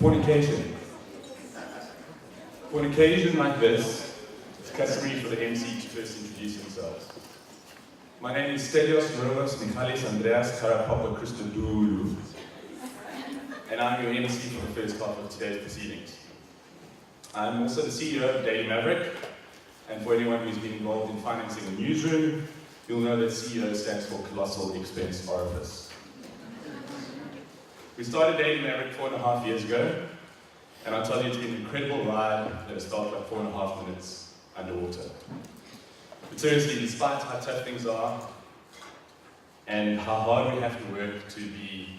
For an occasion. For an occasion like this, it's customary for the MC to first introduce themselves. My name is Stelios Nurovos Michalis Andreas Karapapa Christodoulou, and I'm your MC for the first half of today's proceedings. I'm also the CEO of Daily Maverick, and for anyone who's been involved in financing a newsroom, you'll know that CEO stands for Colossal Expense Orifice. We started Daily Maverick 4.5 years ago, and I'll tell you it's been an incredible ride that has started like 4.5 minutes underwater. But seriously, despite how tough things are, and how hard we have to work to be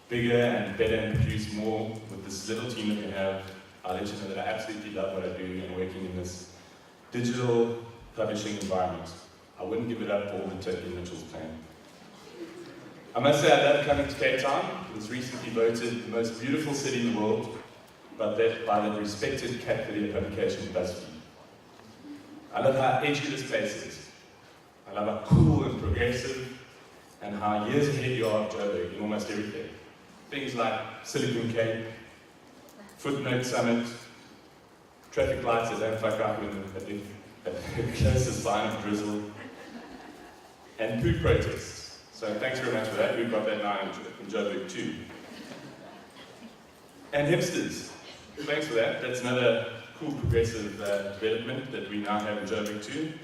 bigger and better and produce more with this little team that we have, I'll let you know that I absolutely love what I do and working in this digital publishing environment. I wouldn't give it up for all the Turkey Mitchell's playing. I must say I love coming to Cape Town. It was recently voted the most beautiful city in the world by the respected cat video publication BuzzFeed. I love how edgy this place is. I love how cool and progressive, and how years ahead you are of Joburg in almost everything. Things like Silicon Cape, Footnote Summit, traffic lights that don't fuck up at the closest sign of drizzle, and food protests. So thanks very much for that. We've got that now in Joburg too. And hipsters. Thanks for that. That's another cool progressive development that we now have in Joburg too.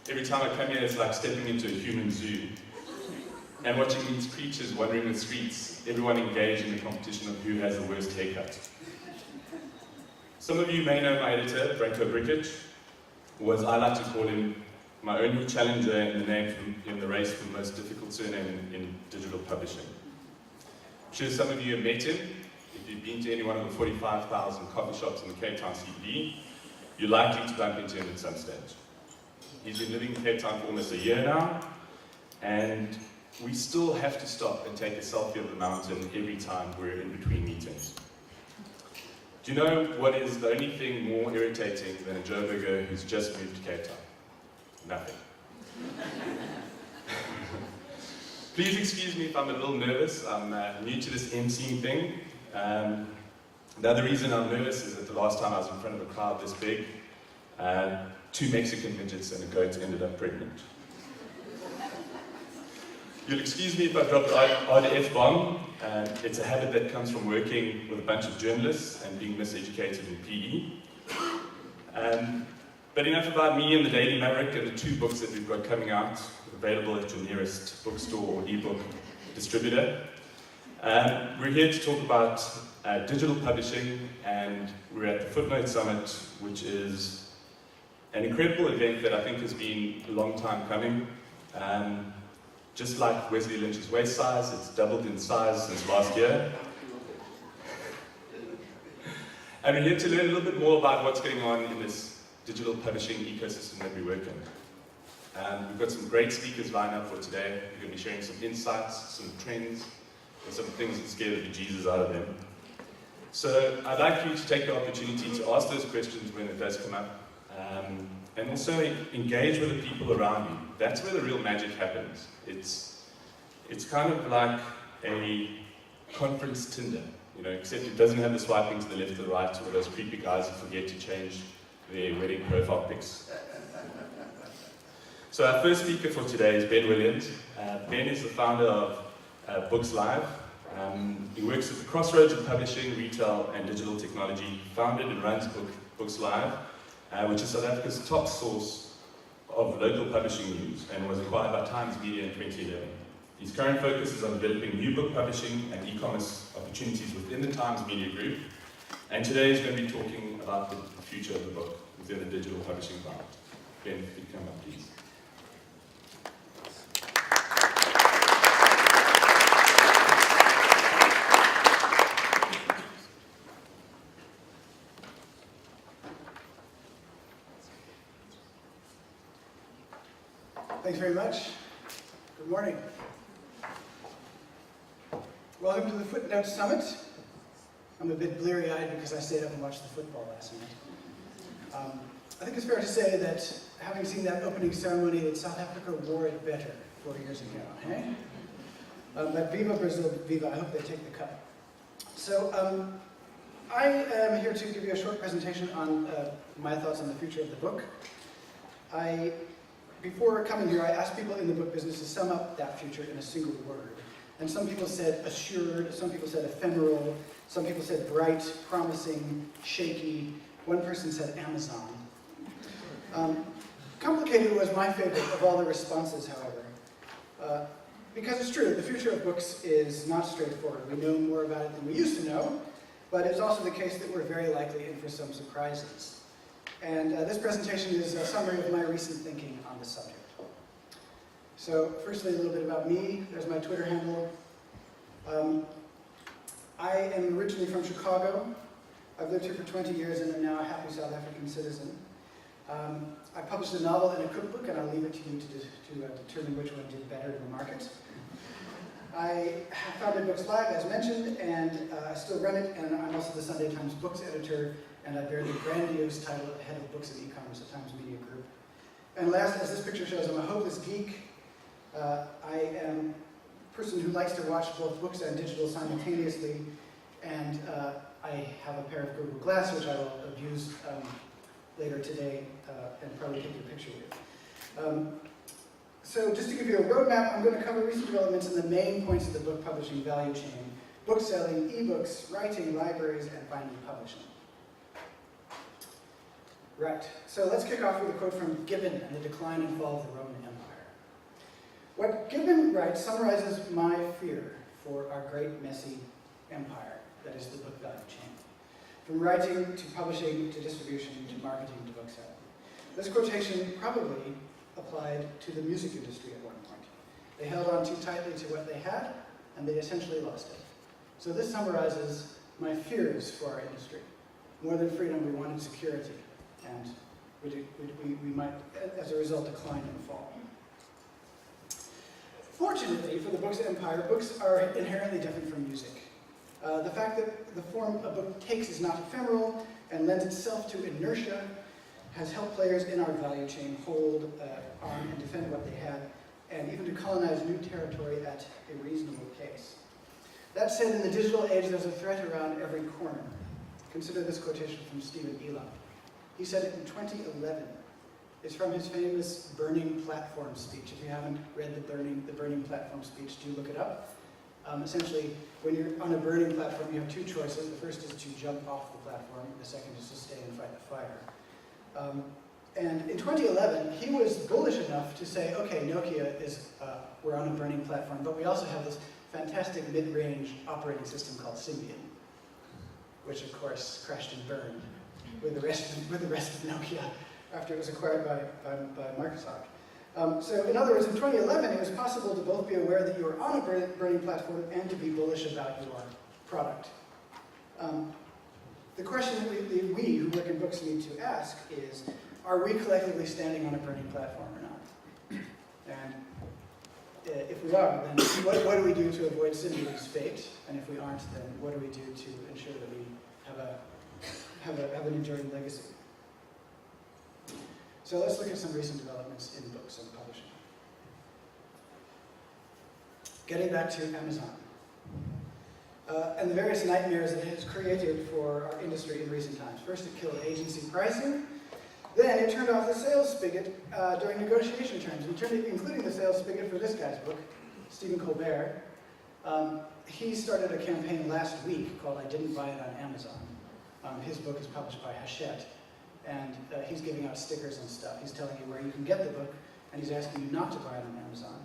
Every time I come here, it's like stepping into a human zoo and watching these creatures wandering the streets, everyone engaged in the competition of who has the worst haircut. Some of you may know my editor, Branko Brikic, or as I like to call him, my only challenger in the race for the most difficult surname in digital publishing. I'm sure some of you have met him. If you've been to any one of the 45,000 coffee shops in the Cape Town CBD, you're likely to bump into him at some stage. He's been living in Cape Town for almost a year now, and we still have to stop and take a selfie of the mountain every time we're in between meetings. Do you know what is the only thing more irritating than a Joburger who's just moved to Cape Town? Nothing. Please excuse me if I'm a little nervous. I'm new to this emceeing thing. The other reason I'm nervous is that the last time I was in front of a crowd this big, 2 Mexican midgets and a goat ended up pregnant. You'll excuse me if I drop the odd F-bomb. It's a habit that comes from working with a bunch of journalists and being miseducated in PE. But enough about me and the Daily Maverick and the 2 books that we've got coming out, available at your nearest bookstore or ebook distributor. We're here to talk about digital publishing, and we're at the Footnote Summit, which is an incredible event that I think has been a long time coming. Just like Wesley Lynch's waist size, it's doubled in size since last year. And we're here to learn a little bit more about what's going on in this digital publishing ecosystem that we work in. We've got some great speakers lined up for today. We're going to be sharing some insights, some trends, and some things that scare the bejesus out of them. So I'd like you to take the opportunity to ask those questions when it does come up, and also engage with the people around you. That's where the real magic happens. It's kind of like a conference Tinder, except it doesn't have the swiping to the left or the right, or those creepy guys who forget to change their wedding profile pics. So our first speaker for today is Ben Williams. Ben is the founder of Books Live. He works at the crossroads of publishing, retail, and digital technology. He founded and runs Books Live, which is South Africa's top source of local publishing news, and was acquired by Times Media in 2011. His current focus is on developing new book publishing and e-commerce opportunities within the Times Media Group, and today he's going to be talking about the future of the book within the digital publishing environment. Ben, if you come up, please. Thanks very much. Good morning. Welcome to the Footnote Summit. I'm a bit bleary-eyed because I stayed up and watched the football last night. I think it's fair to say that having seen that opening ceremony, that South Africa wore it better 4 years ago, hey? But Viva Brazil, Viva, I hope they take the cup. So, I am here to give you a short presentation on my thoughts on the future of the book. Before coming here, I asked people in the book business to sum up that future in a single word. And some people said assured, some people said ephemeral, some people said bright, promising, shaky. One person said Amazon. Complicated was my favorite of all the responses, however. Because it's true, the future of books is not straightforward. We know more about it than we used to know, but it's also the case that we're very likely in for some surprises. And this presentation is a summary of my recent thinking on the subject. So, firstly, a little bit about me. There's my Twitter handle. I am originally from Chicago. I've lived here for 20 years and am now a happy South African citizen. I published a novel and a cookbook, and I'll leave it to you to determine which one did better in the market. I founded Books Live, as mentioned, and I still run it, and I'm also the Sunday Times Books editor, and I bear the grandiose title of Head of Books and E-Commerce at Times Media Group. And last, as this picture shows, I'm a hopeless geek. I am a person who likes to watch both books and digital simultaneously, and I have a pair of Google Glass, which I will abuse later today and probably take your picture with. So just to give you a roadmap, I'm going to cover recent developments in the main points of the book publishing value chain: book selling, ebooks, writing, libraries, and finally publishing. Right, so let's kick off with a quote from Gibbon and the decline and fall of the Roman Empire. What Gibbon writes summarizes my fear for our great messy empire that is the book value chain. From writing to publishing to distribution to marketing to book selling. This quotation probably applied to the music industry at one point. They held on too tightly to what they had, and they essentially lost it. So this summarizes my fears for our industry. More than freedom, we wanted security, and we might, as a result, decline and fall. Fortunately, for the book's empire, books are inherently different from music. The fact that the form a book takes is not ephemeral and lends itself to inertia has helped players in our value chain hold on and defend what they had, and even to colonize new territory at a reasonable pace. That said, in the digital age, there's a threat around every corner. Consider this quotation from Stephen Elam. He said it in 2011. It's from his famous Burning Platform speech. If you haven't read the Burning Platform speech, do look it up. Essentially, when you're on a burning platform, you have two choices. The first is to jump off the platform. The second is to stay and fight the fire. And in 2011, he was bullish enough to say, okay, Nokia we're on a burning platform, but we also have this fantastic mid-range operating system called Symbian, which of course crashed and burned with the rest of Nokia after it was acquired by Microsoft. So in other words, in 2011, it was possible to both be aware that you were on a burning platform and to be bullish about your product. The question that we who work in books need to ask is, are we collectively standing on a burning platform or not? And if we are, then what do we do to avoid Symbian's fate? And if we aren't, then what do we do to ensure that we have an enduring legacy? So let's look at some recent developments in books and publishing. Getting back to Amazon. And the various nightmares it has created for our industry in recent times. First, it killed agency pricing. Then it turned off the sales spigot during negotiation terms, including the sales spigot for this guy's book, Stephen Colbert. He started a campaign last week called I Didn't Buy It on Amazon. His book is published by Hachette, and he's giving out stickers and stuff. He's telling you where you can get the book, and he's asking you not to buy it on Amazon.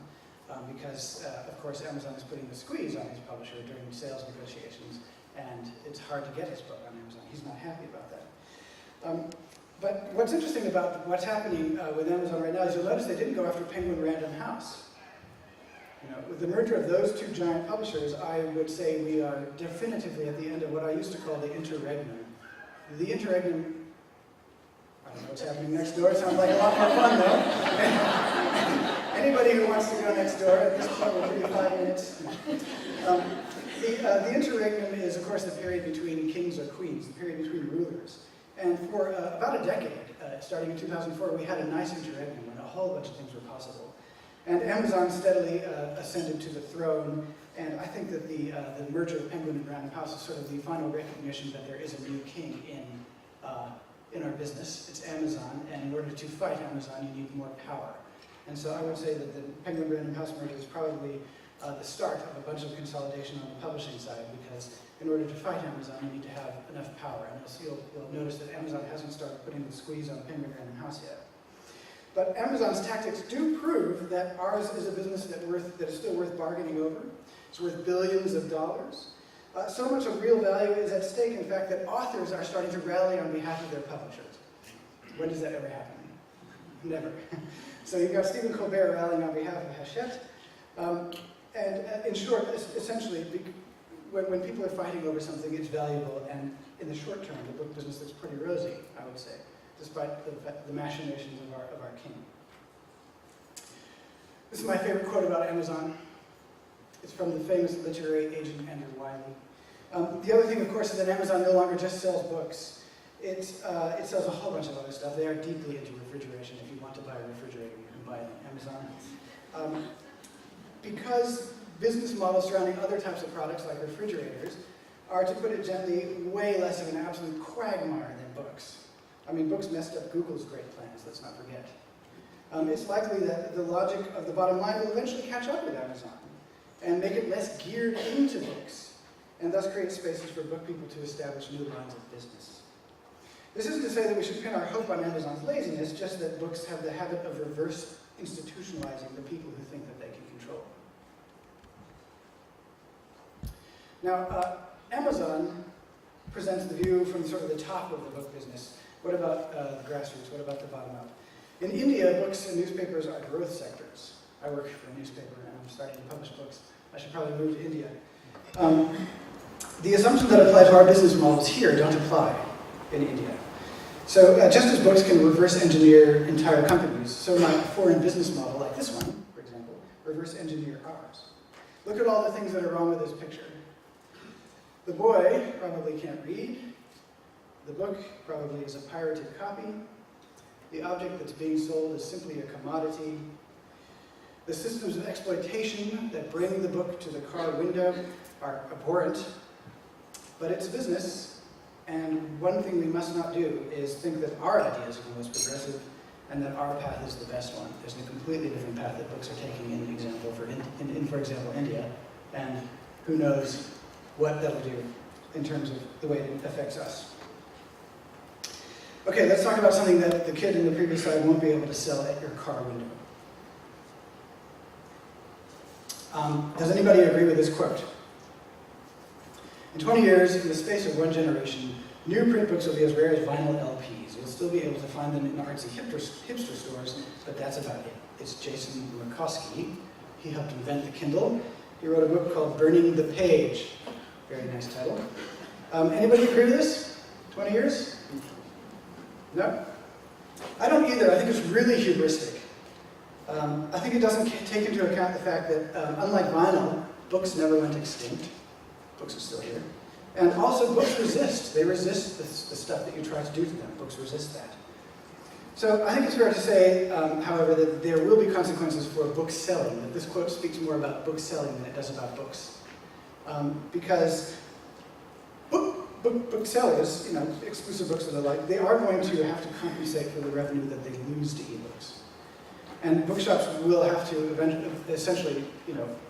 Because, of course, Amazon is putting the squeeze on his publisher during sales negotiations, and it's hard to get his book on Amazon. He's not happy about that. But what's interesting about what's happening with Amazon right now is you'll notice they didn't go after Penguin Random House. You know, with the merger of those two giant publishers, I would say we are definitively at the end of what I used to call the interregnum. The interregnum, I don't know what's happening next door, it sounds like a lot more fun though. Anybody who wants to go next door, at this point we'll give you 5 minutes. The interregnum is, of course, the period between kings or queens, the period between rulers. And for about a decade, starting in 2004, we had a nice interregnum when a whole bunch of things were possible. And Amazon steadily ascended to the throne, And I think that the merger of Penguin and Random House is sort of the final recognition that there is a new king in our business. It's Amazon, and in order to fight Amazon, you need more power. And so I would say that the Penguin Random House merger is probably the start of a bunch of consolidation on the publishing side, because in order to fight Amazon, you need to have enough power. And you'll notice that Amazon hasn't started putting the squeeze on Penguin Random House yet. But Amazon's tactics do prove that ours is a business that is still worth bargaining over. It's worth billions of dollars. So much of real value is at stake, in fact, that authors are starting to rally on behalf of their publishers. When does that ever happen? Never. So you've got Stephen Colbert rallying on behalf of Hachette. And in short, essentially, when people are fighting over something, it's valuable, and in the short term, the book business looks pretty rosy, I would say, despite the machinations of our king. This is my favorite quote about Amazon. It's from the famous literary agent Andrew Wiley. The other thing, of course, is that Amazon no longer just sells books. It sells a whole bunch of other stuff. They are deeply into refrigeration. If you want to buy a refrigerator, you can buy it on Amazon. Because business models surrounding other types of products, like refrigerators, are, to put it gently, way less of an absolute quagmire than books. I mean, books messed up Google's great plans, let's not forget. It's likely that the logic of the bottom line will eventually catch up with Amazon and make it less geared into books, and thus create spaces for book people to establish new lines of business. This isn't to say that we should pin our hope on Amazon's laziness, just that books have the habit of reverse institutionalizing the people who think that they can control. Now, Amazon presents the view from sort of the top of the book business. What about the grassroots? What about the bottom up? In India, books and newspapers are growth sectors. I work for a newspaper and I'm starting to publish books. I should probably move to India. The assumptions that apply to our business models here don't apply in India. So just as books can reverse engineer entire companies, so might a foreign business model like this one, for example, reverse engineer ours. Look at all the things that are wrong with this picture. The boy probably can't read. The book probably is a pirated copy. The object that's being sold is simply a commodity. The systems of exploitation that bring the book to the car window are abhorrent, but it's business, and one thing we must not do is think that our ideas are the most progressive and that our path is the best one. There's a completely different path that books are taking in example for example, India, and who knows what that'll do in terms of the way it affects us. Okay, let's talk about something that the kid in the previous slide won't be able to sell at your car window. Does anybody agree with this quote? In 20 years, in the space of one generation, new print books will be as rare as vinyl LPs. You'll still be able to find them in artsy hipster stores, but that's about it. It's Jason Murkowski. He helped invent the Kindle. He wrote a book called Burning the Page. Very nice title. Anybody agree with this? 20 years? No? I don't either. I think it's really hubristic. I think it doesn't take into account the fact that, unlike vinyl, books never went extinct. Books are still here. And also, books resist. They resist the stuff that you try to do to them. Books resist that. So I think it's fair to say, however, that there will be consequences for book selling, that this quote speaks more about book selling than it does about books. Because book sellers, exclusive books and the like, they are going to have to compensate for the revenue that they lose to ebooks. And bookshops will have to essentially,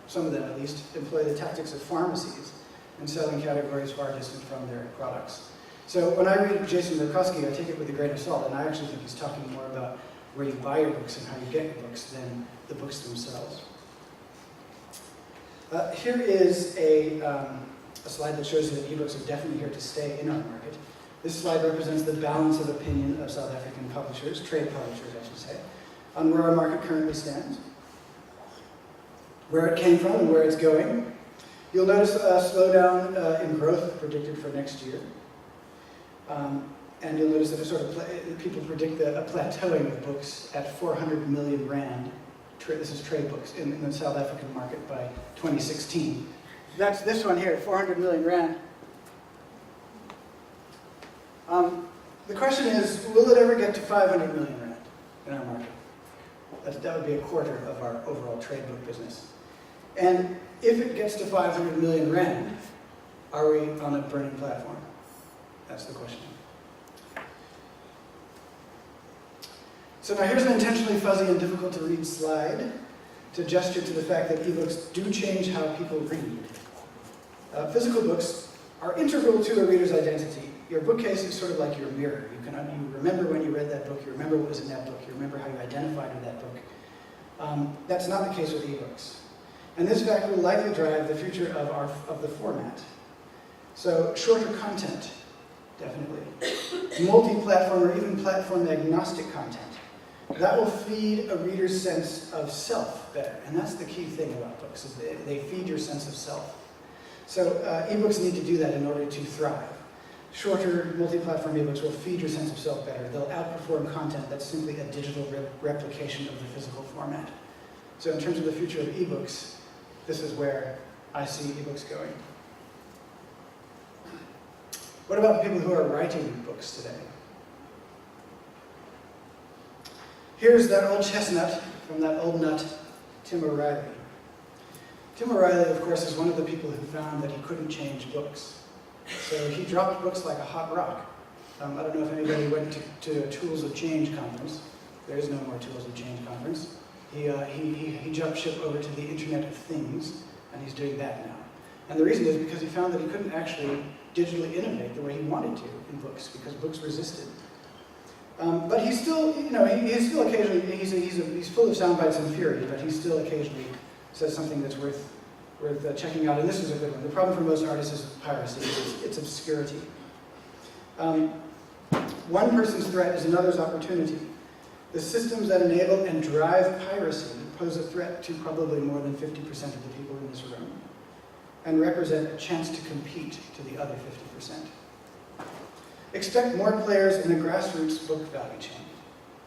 some of them at least, employ the tactics of pharmacies and selling categories far distant from their products. So when I read Jason Murkowski, I take it with a grain of salt, and I actually think he's talking more about where you buy your books and how you get your books than the books themselves. Here is a slide that shows you that ebooks are definitely here to stay in our market. This slide represents the balance of opinion of South African publishers, trade publishers I should say, on where our market currently stands, where it came from and where it's going. You'll notice a slowdown in growth predicted for next year. And you'll notice that people predict a plateauing of books at 400 million rand. This is trade books in the South African market by 2016. That's this one here, 400 million rand. The question is, will it ever get to 500 million rand in our market? That would be a quarter of our overall trade book business. And if it gets to 500 million rand, are we on a burning platform? That's the question. So now here's an intentionally fuzzy and difficult to read slide to gesture to the fact that ebooks do change how people read. Physical books are integral to a reader's identity. Your bookcase is sort of like your mirror. You remember when you read that book, you remember what was in that book, you remember how you identified with that book. That's not the case with ebooks. And this fact will likely drive the future of the format. So shorter content, definitely. Multi-platform or even platform-agnostic content. That will feed a reader's sense of self better. And that's the key thing about books, is they feed your sense of self. So ebooks need to do that in order to thrive. Shorter, multi-platform ebooks will feed your sense of self better. They'll outperform content that's simply a digital replication of the physical format. So in terms of the future of ebooks, this is where I see ebooks going. What about the people who are writing books today? Here's that old chestnut from that old nut, Tim O'Reilly. Tim O'Reilly, of course, is one of the people who found that he couldn't change books. So he dropped books like a hot rock. I don't know if anybody went to a Tools of Change conference. There is no more Tools of Change conference. He jumped ship over to the Internet of Things, and he's doing that now. And the reason is because he found that he couldn't actually digitally innovate the way he wanted to in books, because books resisted. But he's still, he's still occasionally, he's full of sound bites and fury, but he still occasionally says something that's worth checking out, and this is a good one. The problem for most artists is piracy, it's obscurity. One person's threat is another's opportunity. The systems that enable and drive piracy pose a threat to probably more than 50% of the people in this room, and represent a chance to compete to the other 50%. Expect more players in the grassroots book value chain,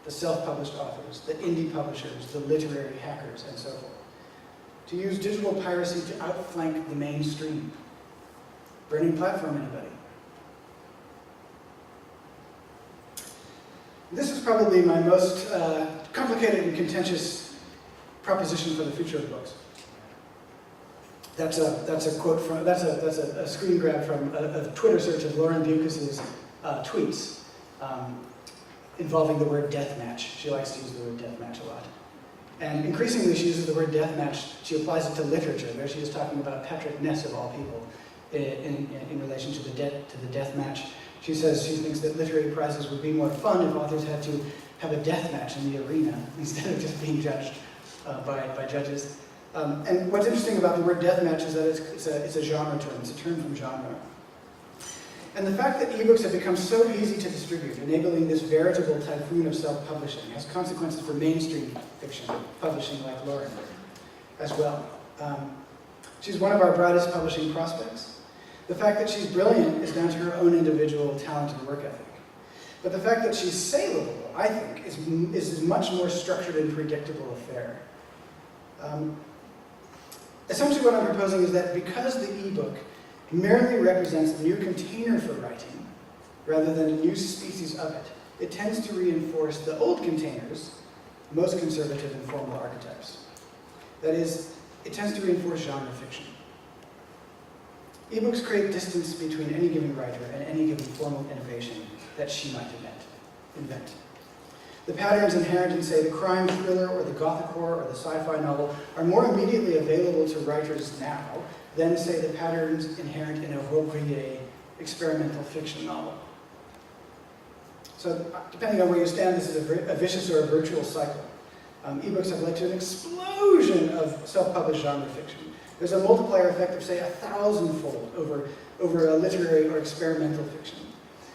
the self-published authors, the indie publishers, the literary hackers, and so forth, to use digital piracy to outflank the mainstream. Burning platform, anybody? This is probably my most complicated and contentious proposition for the future of books. That's a quote from, that's a screen grab from a Twitter search of Lauren Bucas's tweets involving the word deathmatch. She likes to use the word deathmatch a lot. And increasingly she uses the word deathmatch, she applies it to literature. There she is talking about Patrick Ness, of all people, in relation to the deathmatch. She says she thinks that literary prizes would be more fun if authors had to have a deathmatch in the arena instead of just being judged by judges. And what's interesting about the word deathmatch is that it's a genre term, it's a term from genre. And the fact that ebooks have become so easy to distribute, enabling this veritable typhoon of self-publishing, has consequences for mainstream fiction, publishing like Lauren as well. She's one of our brightest publishing prospects. The fact that she's brilliant is down to her own individual talent and work ethic. But the fact that she's saleable, I think, is a much more structured and predictable affair. Essentially what I'm proposing is that because the ebook merely represents a new container for writing, rather than a new species of it, it tends to reinforce the old containers, most conservative and formal archetypes. That is, it tends to reinforce genre fiction. Ebooks create distance between any given writer and any given formal innovation that she might invent. The patterns inherent in, say, the crime thriller or the gothic horror or the sci-fi novel are more immediately available to writers now than, say, the patterns inherent in a Vauquier experimental fiction novel. So, depending on where you stand, this is a vicious or a virtuous cycle. Ebooks have led to an explosion of self-published genre fiction. There's a multiplier effect of, say, 1,000-fold over a literary or experimental fiction.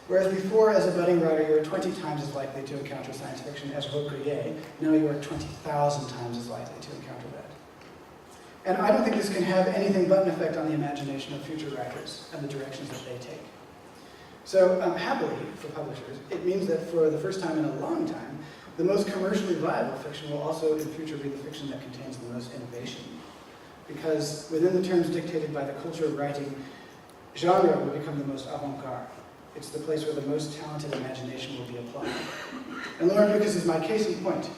Whereas before, as a budding writer, you were 20 times as likely to encounter science fiction as Vauquier. Now you are 20,000 times as likely to encounter that. And I don't think this can have anything but an effect on the imagination of future writers and the directions that they take. So, happily for publishers, it means that for the first time in a long time, the most commercially viable fiction will also in future be the fiction that contains the most innovation. Because within the terms dictated by the culture of writing, genre will become the most avant-garde. It's the place where the most talented imagination will be applied. And Lauren Bucas is my case in point.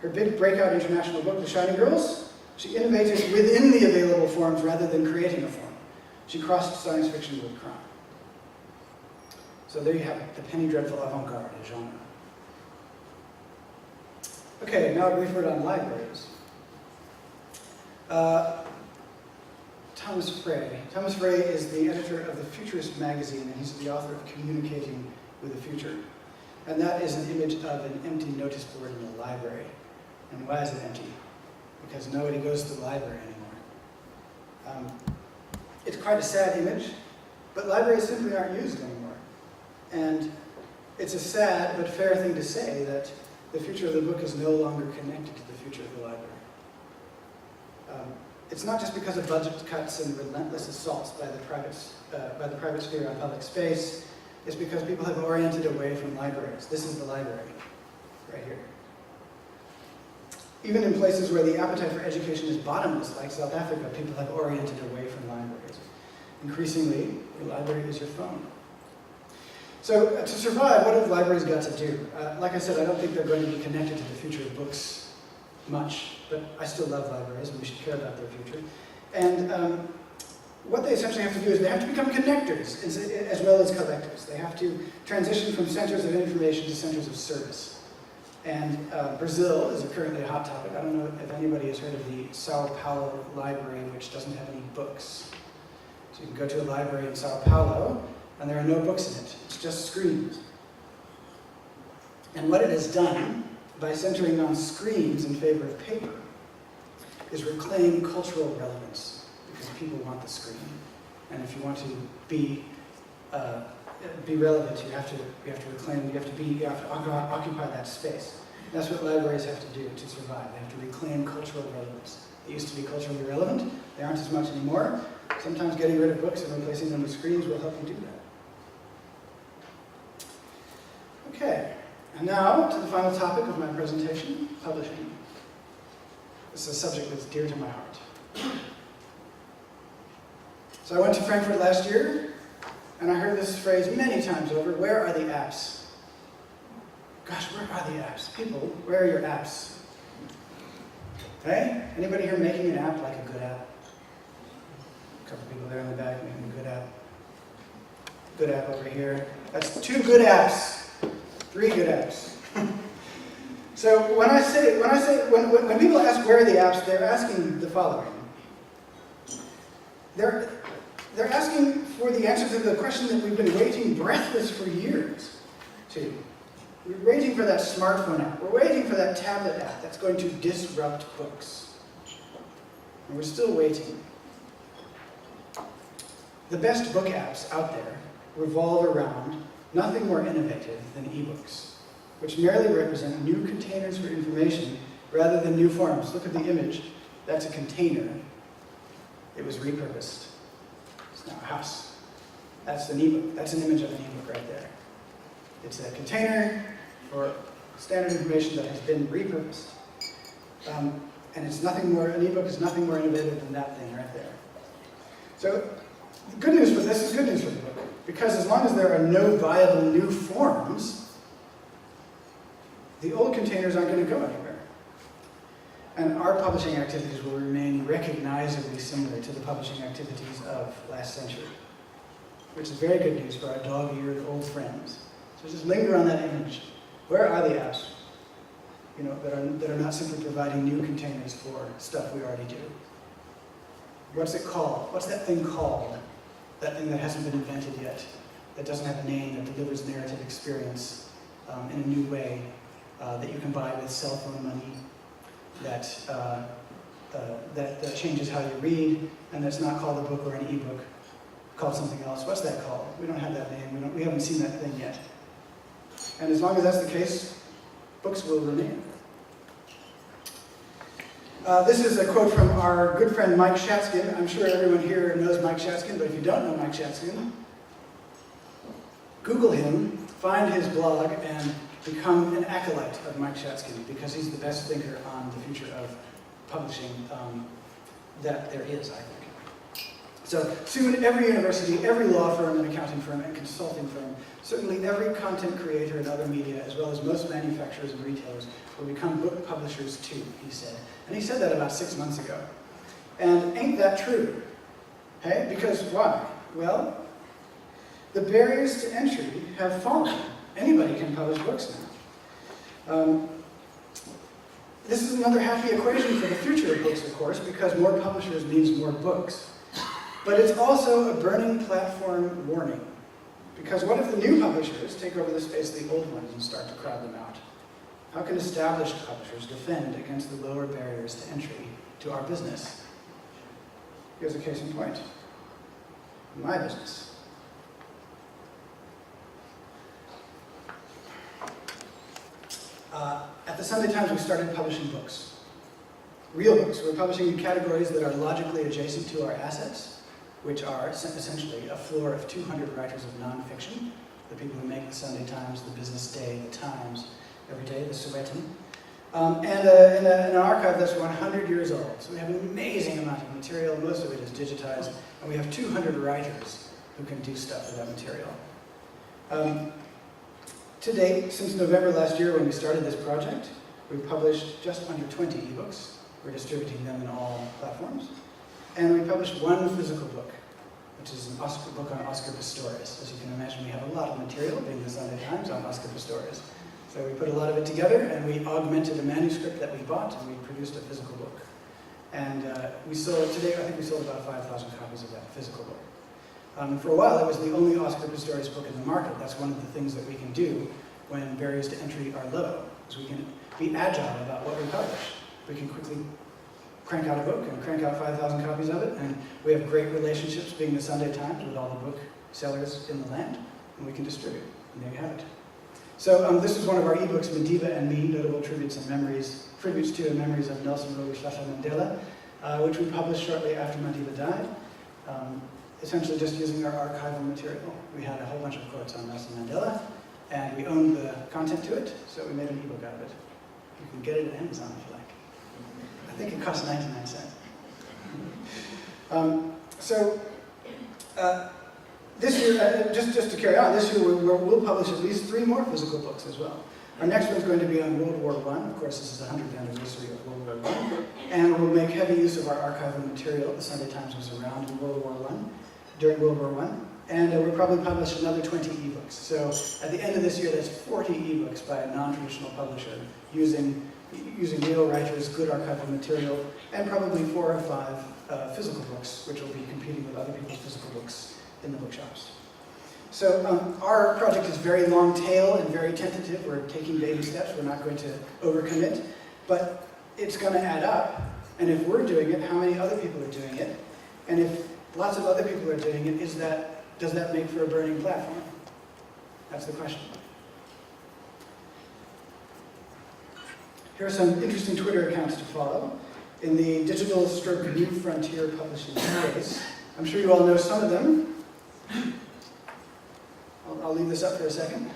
Her big breakout international book, The Shining Girls, She innovated within the available forms rather than creating a form. She crossed science fiction with crime. So there you have it, the penny dreadful avant-garde genre. Okay, now a brief word on libraries. Thomas Frey. Thomas Frey is the editor of the Futurist magazine, and he's the author of Communicating with the Future. And that is an image of an empty notice board in a library. And why is it empty? Because nobody goes to the library anymore. It's quite a sad image, but libraries simply aren't used anymore. And it's a sad but fair thing to say that the future of the book is no longer connected to the future of the library. It's not just because of budget cuts and relentless assaults by the private sphere on public space. It's because people have oriented away from libraries. This is the library, right here. Even in places where the appetite for education is bottomless, like South Africa, people have oriented away from libraries. Increasingly, your library is your phone. So to survive, what have libraries got to do? Like I said, I don't think they're going to be connected to the future of books much, but I still love libraries and we should care about their future. And what they essentially have to do is they have to become connectors as well as collectors. They have to transition from centers of information to centers of service. And Brazil is currently a hot topic. I don't know if anybody has heard of the Sao Paulo Library, which doesn't have any books. So you can go to a library in Sao Paulo, and there are no books in it. It's just screens. And what it has done, by centering on screens in favor of paper, is reclaim cultural relevance, because people want the screen. And if you want to be relevant, you have to reclaim, you have to occupy that space. And that's what libraries have to do to survive. They have to reclaim cultural relevance. They used to be culturally relevant. They aren't as much anymore. Sometimes getting rid of books and replacing them with screens will help you do that. Okay, and now to the final topic of my presentation, publishing. This is a subject that's dear to my heart. So I went to Frankfurt last year, and I heard this phrase many times over, where are the apps? Gosh, where are the apps? People, where are your apps? Okay? Anybody here making an app like a good app? A couple people there in the back making a good app. Good app over here. That's 2 good apps. 3 good apps. So when people ask where are the apps, they're asking the following. They're asking for the answer to the question that we've been waiting breathless for years to. We're waiting for that smartphone app. We're waiting for that tablet app that's going to disrupt books. And we're still waiting. The best book apps out there revolve around nothing more innovative than ebooks, which merely represent new containers for information rather than new forms. Look at the image. That's a container. It was repurposed. It's now a house. That's an ebook. That's an image of an ebook right there. It's a container for standard information that has been repurposed. And it's nothing more, an ebook is nothing more innovative than that thing right there. So the good news for this is good news for the book, because as long as there are no viable new forms, the old containers aren't going to go anywhere. And our publishing activities will remain recognizably similar to the publishing activities of last century, which is very good news for our dog-eared old friends. So just linger on that image. Where are the apps, that are not simply providing new containers for stuff we already do? What's it called? What's that thing called? That thing that hasn't been invented yet, that doesn't have a name, that delivers narrative experience in a new way, that you can buy with cell phone money, that changes how you read, and that's not called a book or an ebook, called something else. What's that called? We don't have that name. We haven't seen that thing yet. And as long as that's the case, books will remain. This is a quote from our good friend Mike Shatskin. I'm sure everyone here knows Mike Shatskin, but if you don't know Mike Shatskin, Google him, find his blog, and become an acolyte of Mike Shatskin, because he's the best thinker on the future of publishing that there is, I think. So soon every university, every law firm and accounting firm and consulting firm, certainly every content creator and other media, as well as most manufacturers and retailers, will become book publishers too, he said. And he said that about 6 months ago. And ain't that true? Hey, because why? Well, the barriers to entry have fallen. Anybody can publish books now. This is another happy equation for the future of books, of course, because more publishers means more books. But it's also a burning platform warning. Because what if the new publishers take over the space of the old ones and start to crowd them out? How can established publishers defend against the lower barriers to entry to our business? Here's a case in point. My business. At the Sunday Times, we started publishing books. Real books. We're publishing in categories that are logically adjacent to our assets, which are essentially a floor of 200 writers of nonfiction, the people who make the Sunday Times, the Business Day, the Times, every day, the Sowetan, and an archive that's 100 years old. So we have an amazing amount of material, most of it is digitized, and we have 200 writers who can do stuff with that material. To date, since November last year when we started this project, we've published just under 20 ebooks. We're distributing them in all platforms. And we published one physical book, which is an Oscar book on Oscar Pistorius. As you can imagine, we have a lot of material, being the Sunday Times, on Oscar Pistorius. So we put a lot of it together, and we augmented a manuscript that we bought, and we produced a physical book. And we sold, today I think we sold about 5,000 copies of that physical book. For a while, it was the only Oscar Pistorius book in the market. That's one of the things that we can do when barriers to entry are low, is we can be agile about what we publish. We can quickly crank out a book and crank out 5,000 copies of it, and we have great relationships, being the Sunday Times, with all the book sellers in the land, and we can distribute, and there you have it. So this is one of our ebooks, Madiba and Me, Notable Tributes and Memories, Tributes to and Memories of Nelson Rolihlahla Mandela, which we published shortly after Madiba died. Essentially just using our archival material. We had a whole bunch of quotes on Nelson Mandela, and we owned the content to it, so we made an ebook out of it. You can get it at Amazon if you like. I think it costs 99 cents. This year, just to carry on, this year we'll publish at least 3 more physical books as well. Our next one's going to be on World War I. Of course, this is the 100th anniversary of World War I. And we'll make heavy use of our archival material. The Sunday Times was around in World War I, during World War I. And we'll probably publish another 20 ebooks. So at the end of this year, that's 40 ebooks by a non-traditional publisher using real writers, good archival material, and probably 4 or 5 physical books, which will be competing with other people's physical books in the bookshops. So our project is very long tail and very tentative. We're taking baby steps. We're not going to overcommit, but it's going to add up. And if we're doing it, how many other people are doing it? And if lots of other people are doing it, does that make for a burning platform? That's the question. Here are some interesting Twitter accounts to follow. In the digital / new frontier publishing space, I'm sure you all know some of them. I'll leave this up for a second.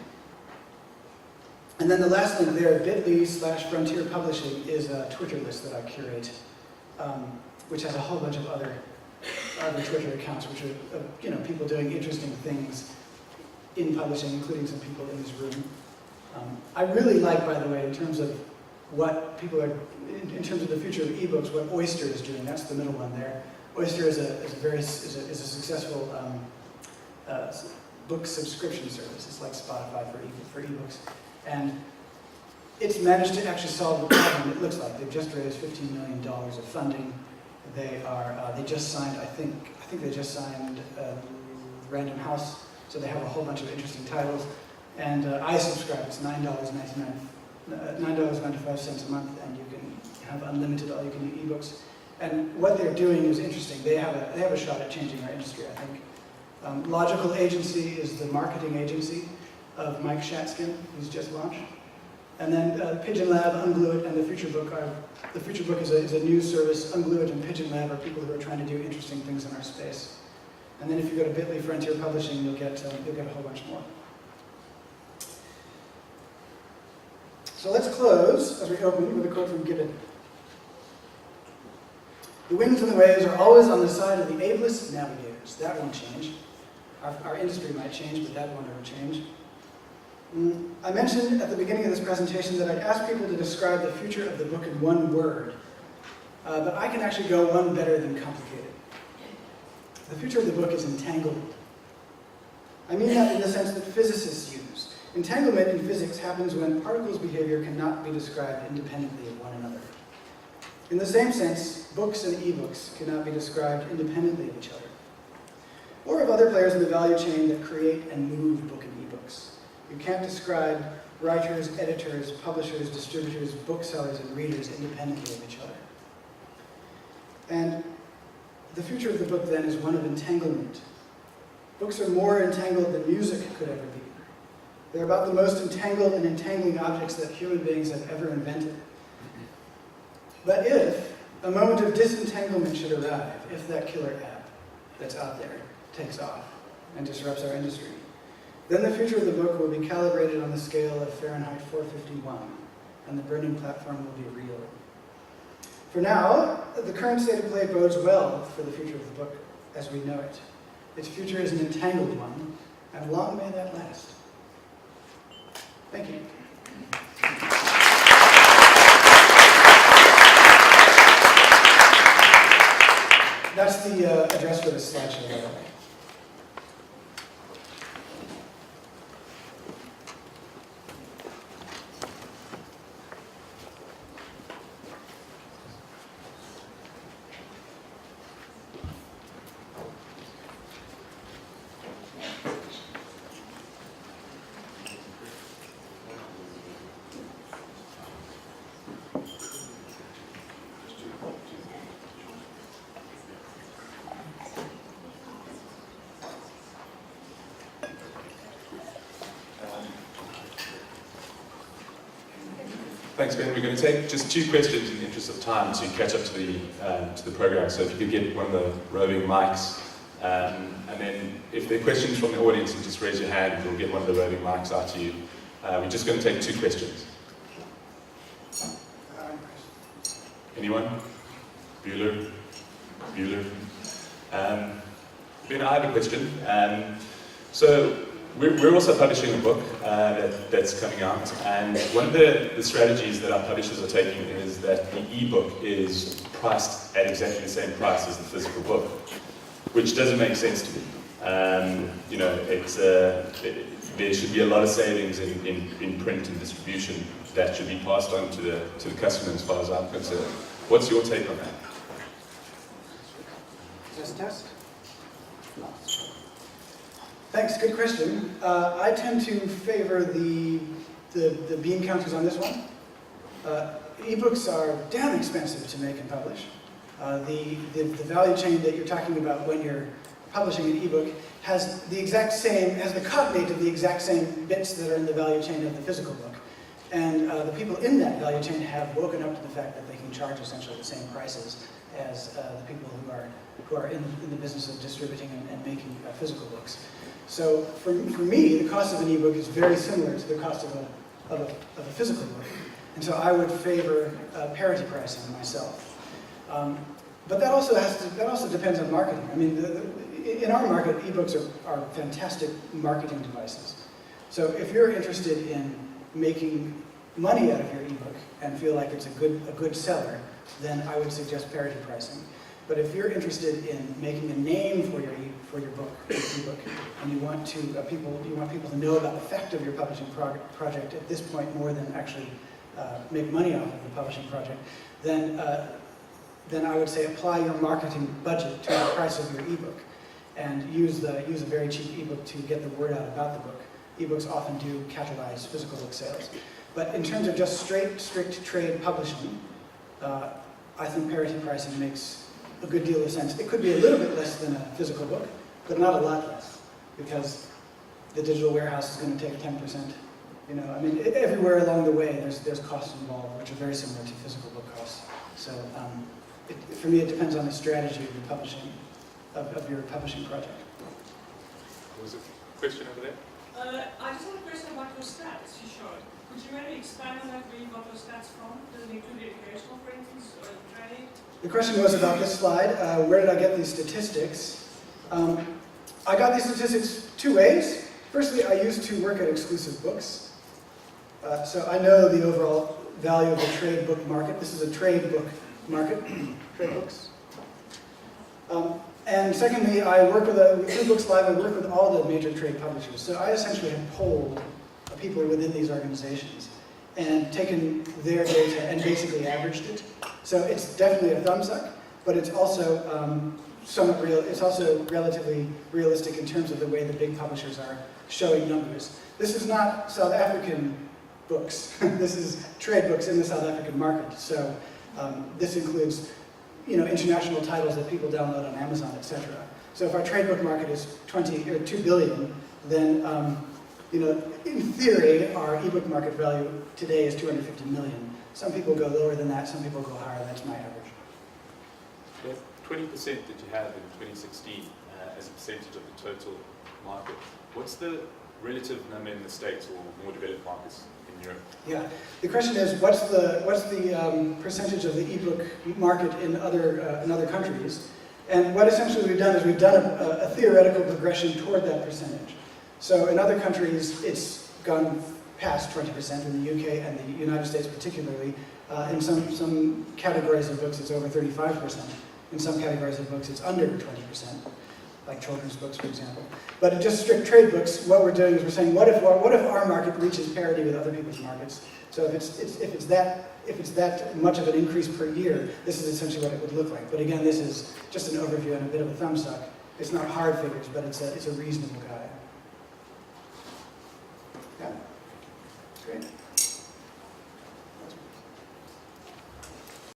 And then the last link there, bit.ly/frontier publishing, is a Twitter list that I curate, which has a whole bunch of other Twitter accounts, which are people doing interesting things in publishing, including some people in this room. I really like, by the way, in terms of what people are, in terms of the future of ebooks, what Oyster is doing. That's the middle one there. Oyster is a successful book subscription service. It's like Spotify for ebooks, and it's managed to actually solve the problem. It looks like they've just raised $15 million of funding. They just signed, I think they just signed Random House, so they have a whole bunch of interesting titles. And I subscribe. It's $9.95 a month, and you can have unlimited all-you-can-eat ebooks. And what they're doing is interesting. They have a shot at changing our industry, I think. Logical Agency is the marketing agency of Mike Shatskin, who's just launched. And then Pigeon Lab, Unglue It, and The Future Book is a news service. Unglue It and Pigeon Lab are people who are trying to do interesting things in our space. And then if you go to bit.ly Frontier Publishing, you'll get a whole bunch more. So let's close, as we open, with a quote from Gibbon. "The winds and the waves are always on the side of the ablest navigator. words. That won't change. Our industry might change, but that won't ever change. I mentioned at the beginning of this presentation that I'd ask people to describe the future of the book in one word, but I can actually go one better than complicated. The future of the book is entanglement. I mean that in the sense that physicists use. Entanglement in physics happens when particles' behavior cannot be described independently of one another. In the same sense, books and ebooks cannot be described independently of each other, or of other players in the value chain that create and move book and ebooks. You can't describe writers, editors, publishers, distributors, booksellers, and readers independently of each other. And the future of the book, then, is one of entanglement. Books are more entangled than music could ever be. They're about the most entangled and entangling objects that human beings have ever invented. But if a moment of disentanglement should arrive, if that killer app that's out there takes off and disrupts our industry, then the future of the book will be calibrated on the scale of Fahrenheit 451, and the burning platform will be real. For now, the current state of play bodes well for the future of the book as we know it. Its future is an entangled one, and long may that last. Thank you. That's the address for the slideshow, by the way. Thanks, Ben. We're going to take just 2 questions in the interest of time to catch up to the program. So if you could get one of the roving mics, and then if there are questions from the audience, just raise your hand. We'll get one of the roving mics out to you. We're just going to take 2 questions. Anyone? Bueller? Ben, I have a question. So we're also publishing a book that's coming out, and one of the strategies that our publishers are taking is that the ebook is priced at exactly the same price as the physical book, which doesn't make sense to me. You know, there should be a lot of savings in print and distribution that should be passed on to the customer, as far as I'm concerned. What's your take on that? Test. Thanks, good question. I tend to favor the bean counters on this one. Ebooks are damn expensive to make and publish. The value chain that you're talking about when you're publishing an ebook has the cognate of the exact same bits that are in the value chain of the physical book. And the people in that value chain have woken up to the fact that they can charge essentially the same prices as the people who are in the business of distributing and making physical books. So for me, the cost of an ebook is very similar to the cost of a physical book. And so I would favor parity pricing myself. But that also depends on marketing. I mean, in our market, ebooks are fantastic marketing devices. So if you're interested in making money out of your ebook and feel like it's a good seller, then I would suggest parity pricing. But if you're interested in making a name for your book, ebook, and you want people to know about the effect of your publishing project at this point more than actually make money off of the publishing project, then I would say apply your marketing budget to the price of your ebook, and use a very cheap ebook to get the word out about the book. Ebooks often do catalyze physical book sales, but in terms of just strict trade publishing, I think parity pricing makes a good deal of sense. It could be a little bit less than a physical book, but not a lot less, because the digital warehouse is going to take 10%. You know, I mean, everywhere along the way, there's costs involved, which are very similar to physical book costs. So, for me, it depends on the strategy of your publishing, of your publishing project. Was a question over there? I just have a question about your stats you showed. Could you maybe expand on that, where you got those stats from? Does it include educational, for instance, or training? The question was about this slide. Where did I get these statistics? I got these statistics two ways. Firstly, I used to work at Exclusive Books, so I know the overall value of the trade book market. This is a trade book market, trade books. And secondly, I work through Books Live, I work with all the major trade publishers. So I essentially have polled people within these organizations and taken their data and basically averaged it. So it's definitely a thumbs up, but it's also somewhat real. It's also relatively realistic in terms of the way the big publishers are showing numbers. This is not South African books. This is trade books in the South African market. So this includes, international titles that people download on Amazon, etc. So if our trade book market is 2 billion, then in theory, our ebook market value today is 250 million. Some people go lower than that, some people go higher. That's my average. The 20% that you had in 2016 as a percentage of the total market, what's the relative number in the States or more developed markets in Europe? Yeah, the question is, what's the percentage of the ebook market in other countries? And what essentially we've done is we've done a theoretical progression toward that percentage. So in other countries, it's gone past 20%, in the UK and the United States particularly. In some categories of books, it's over 35%. In some categories of books, it's under 20%, like children's books, for example. But in just strict trade books, what we're doing is we're saying, what if our market reaches parity with other people's markets? So if it's that much of an increase per year, this is essentially what it would look like. But again, this is just an overview and a bit of a thumbs up. It's not hard figures, but it's a reasonable guide.